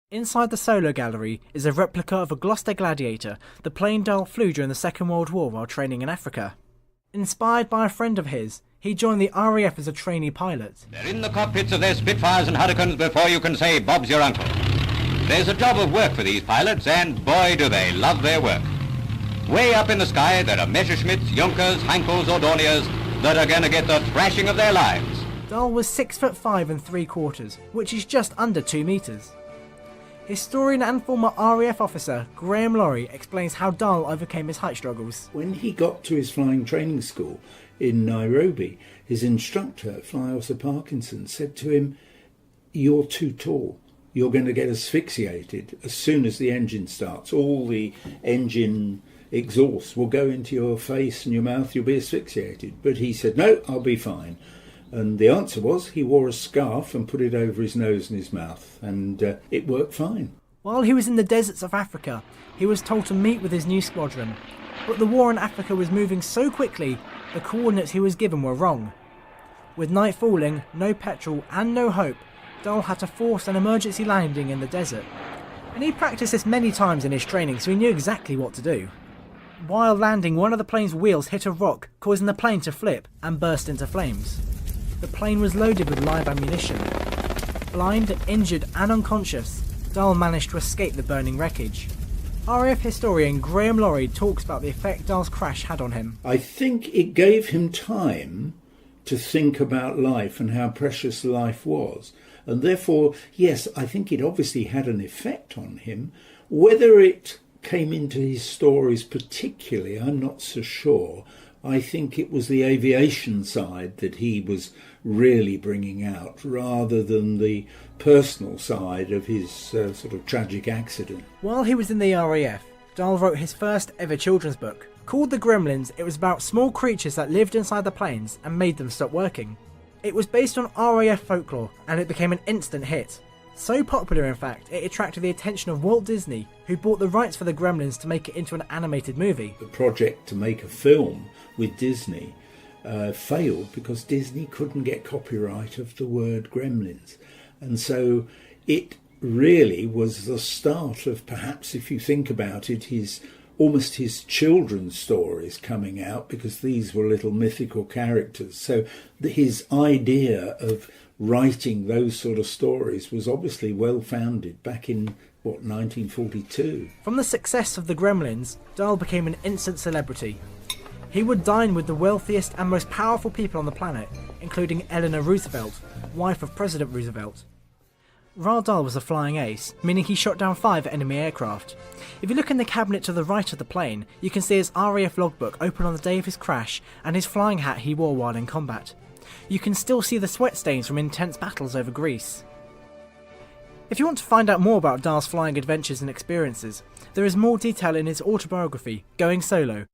Inside the solo gallery is a replica of a Gloucester Gladiator, the plane Dahl flew during the Second World War while training in Africa. Inspired by a friend of his, he joined the RAF as a trainee pilot. They're in the cockpits of their Spitfires and Hurricanes before you can say Bob's your uncle. There's a job of work for these pilots, and boy do they love their work. Way up in the sky there are Messerschmitts, Junkers, Henkels or Dorniers that are going to get the thrashing of their lives. Dahl was 6'5" 3/4", which is just under 2 meters. Historian and former RAF officer Graham Laurie explains how Dahl overcame his height struggles. When he got to his flying training school in Nairobi, his instructor, Fly Officer Parkinson, said to him, "You're too tall. You're going to get asphyxiated as soon as the engine starts. All the engine exhaust will go into your face and your mouth. You'll be asphyxiated." But he said, "No, I'll be fine." And the answer was he wore a scarf and put it over his nose and his mouth, and it worked fine. While he was in the deserts of Africa, he was told to meet with his new squadron. But the war in Africa was moving so quickly, the coordinates he was given were wrong. With night falling, no petrol and no hope, Dahl had to force an emergency landing in the desert. And he practiced this many times in his training, so he knew exactly what to do. While landing, one of the plane's wheels hit a rock, causing the plane to flip and burst into flames. The plane was loaded with live ammunition. Blind, injured and unconscious, Dahl managed to escape the burning wreckage. RAF historian Graham Laurie talks about the effect Dahl's crash had on him. I think it gave him time to think about life and how precious life was. And therefore, yes, I think it obviously had an effect on him. Whether it came into his stories particularly, I'm not so sure. I think it was the aviation side that he was really bringing out, rather than the personal side of his sort of tragic accident. While he was in the RAF, Dahl wrote his first ever children's book. Called The Gremlins, it was about small creatures that lived inside the planes and made them stop working. It was based on RAF folklore, and it became an instant hit. So popular in fact, it attracted the attention of Walt Disney, who bought the rights for The Gremlins to make it into an animated movie. The project to make a film with Disney failed because Disney couldn't get copyright of the word gremlins. And so it really was the start of, perhaps if you think about it, almost his children's stories coming out, because these were little mythical characters. So his idea of writing those sort of stories was obviously well founded back in 1942. From the success of The Gremlins, Dahl became an instant celebrity. He would dine with the wealthiest and most powerful people on the planet, including Eleanor Roosevelt, wife of President Roosevelt. Roald Dahl was a flying ace, meaning he shot down 5 enemy aircraft. If you look in the cabinet to the right of the plane, you can see his RAF logbook open on the day of his crash and his flying hat he wore while in combat. You can still see the sweat stains from intense battles over Greece. If you want to find out more about Dahl's flying adventures and experiences, there is more detail in his autobiography, Going Solo,